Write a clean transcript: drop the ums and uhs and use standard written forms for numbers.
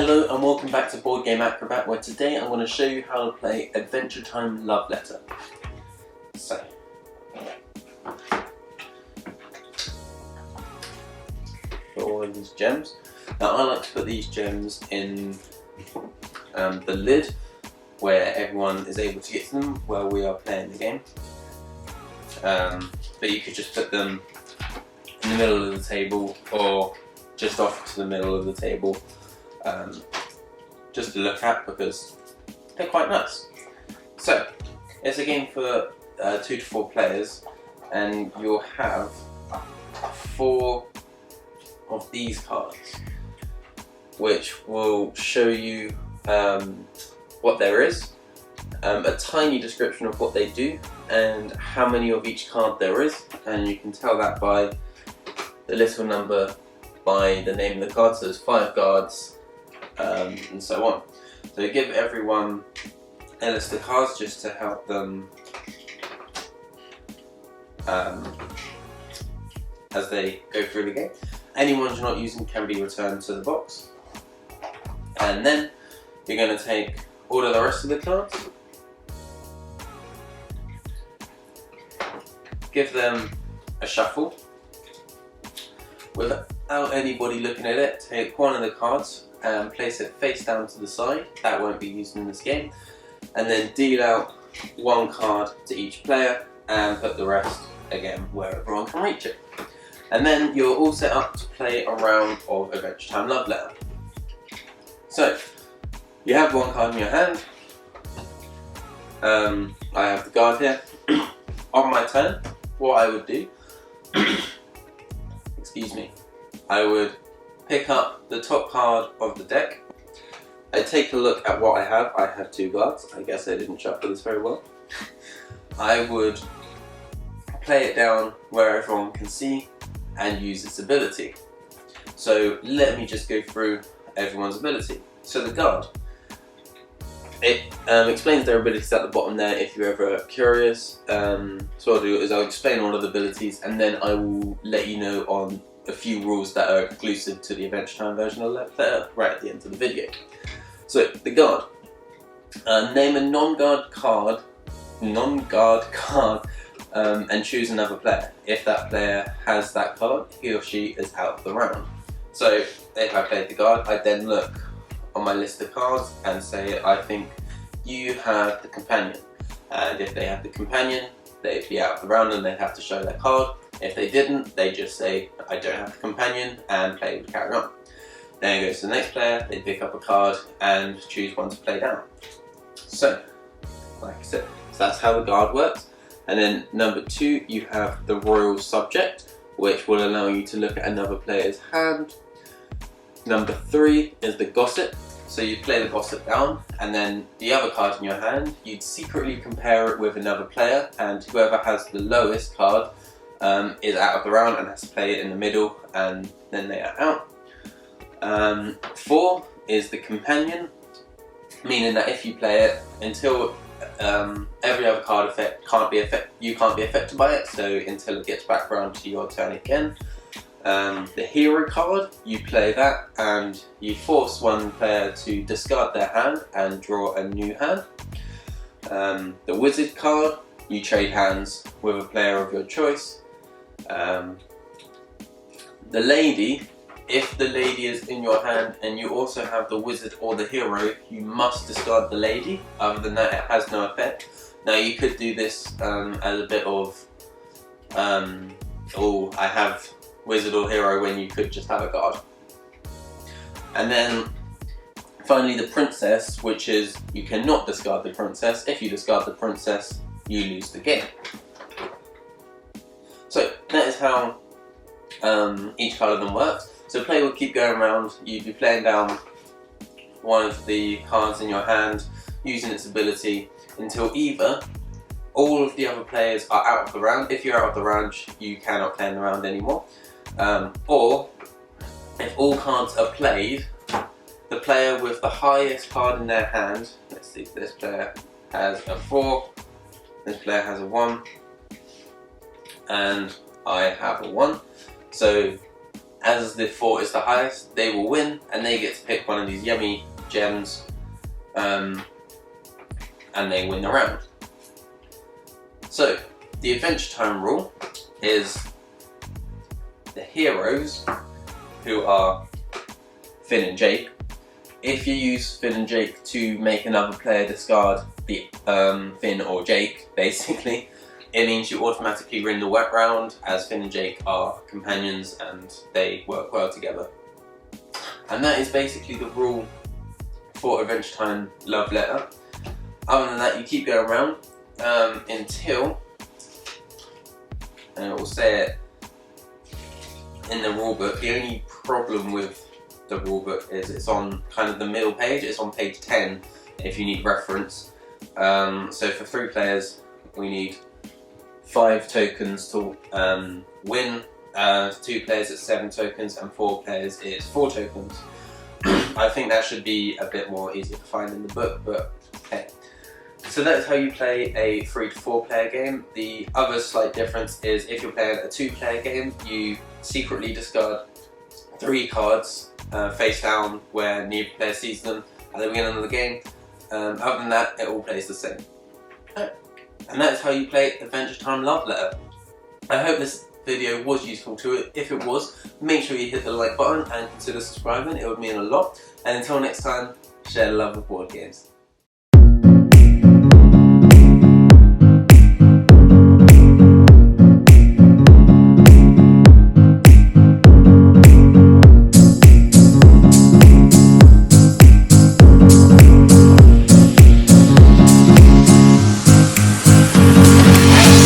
Hello and welcome back to Board Game Acrobat, where today I'm going to show you how to play Adventure Time Love Letter. So, put all of these gems. Now I like to put these gems in the lid, where everyone is able to get to them while we are playing the game. But you could just put them in the middle of the table or just off to the middle of the table. Just to look at because they're quite nice. So it's a game for 2 to 4 players, and you'll have 4 of these cards, which will show you what there is, a tiny description of what they do, and how many of each card there is, and you can tell that by the little number by the name of the card. So there's 5 cards. And so on. So give everyone a list of cards just to help them as they go through the game. Any ones you're not using can be returned to the box. And then you're going to take all of the rest of the cards, give them a shuffle. Without anybody looking at it, take one of the cards and place it face down to the side. That won't be used in this game. And then deal out 1 card to each player and put the rest again where everyone can reach it. And then you're all set up to play a round of Adventure Time Love Letter. So you have 1 card in your hand. I have the guard here. On my turn, what I would do, excuse me, I would pick up the top card of the deck. I take a look at what I have. I have 2 guards. I guess I didn't shuffle this very well. I would play it down where everyone can see and use its ability. So let me just go through everyone's ability. So the guard, it explains their abilities at the bottom there if you're ever curious. So what I'll do is I'll explain all of the abilities, and then I will let you know on a few rules that are exclusive to the Adventure Time version of Love Letter right at the end of the video. So the guard, name a non-guard card, and choose another player. If that player has that card, he or she is out of the round. So if I played the guard, I then look on my list of cards and say, I think you have the companion. And if they have the companion, they'd be out of the round and they'd have to show their card. If they didn't, they just say, I don't have a companion, and play would carry on. Then it goes to the next player, they pick up a card and choose one to play down. So, like I said, so that's how the guard works. And then number 2, you have the royal subject, which will allow you to look at another player's hand. Number 3 is the gossip. So you play the gossip down, and then the other card in your hand, you'd secretly compare it with another player, and whoever has the lowest card is out of the round and has to play it in the middle, and then they are out. 4 is the companion, meaning that if you play it until every other card effect you can't be affected by it, so until it gets back around to your turn again. The hero card, you play that and you force one player to discard their hand and draw a new hand. The wizard card, you trade hands with a player of your choice. The lady, if the lady is in your hand and you also have the wizard or the hero, you must discard the lady. Other than that, it has no effect. Now you could do this as a bit of, oh, I have wizard or hero, when you could just have a guard. And then finally the princess, which is you cannot discard the princess. If you discard the princess, you lose the game. So that is how each card of them works. So play will keep going around. You'd be playing down one of the cards in your hand, using its ability, until either all of the other players are out of the round. If you're out of the round, you cannot play in the round anymore. Or if all cards are played, the player with the highest card in their hand, let's see, this player has a 4, this player has a 1, and I have a 1. So as the fort is the highest, they will win and they get to pick one of these yummy gems, and they win the round. So the Adventure Time rule is the heroes, who are Finn and Jake. If you use Finn and Jake to make another player discard the Finn or Jake, basically, it means you automatically win the wet round, as Finn and Jake are companions and they work well together. And that is basically the rule for Adventure Time Love Letter. Other than that, you keep going around until, and it will say it in the rulebook. The only problem with the rulebook is it's on kind of the middle page. It's on page 10 if you need reference. So for 3 players, we need 5 tokens to win. 2 players it's 7 tokens, and 4 players it's 4 tokens. I think that should be a bit more easier to find in the book, but hey. So that's how you play a 3 to 4 player game. The other slight difference is if you're playing a 2-player game, you secretly discard 3 cards face down where neither player sees them at the beginning of the game. Other than that, it all plays the same. And that's how you play Adventure Time Love Letter. I hope this video was useful to it. If it was, make sure you hit the like button and consider subscribing. It would mean a lot. And until next time, share the love of board games.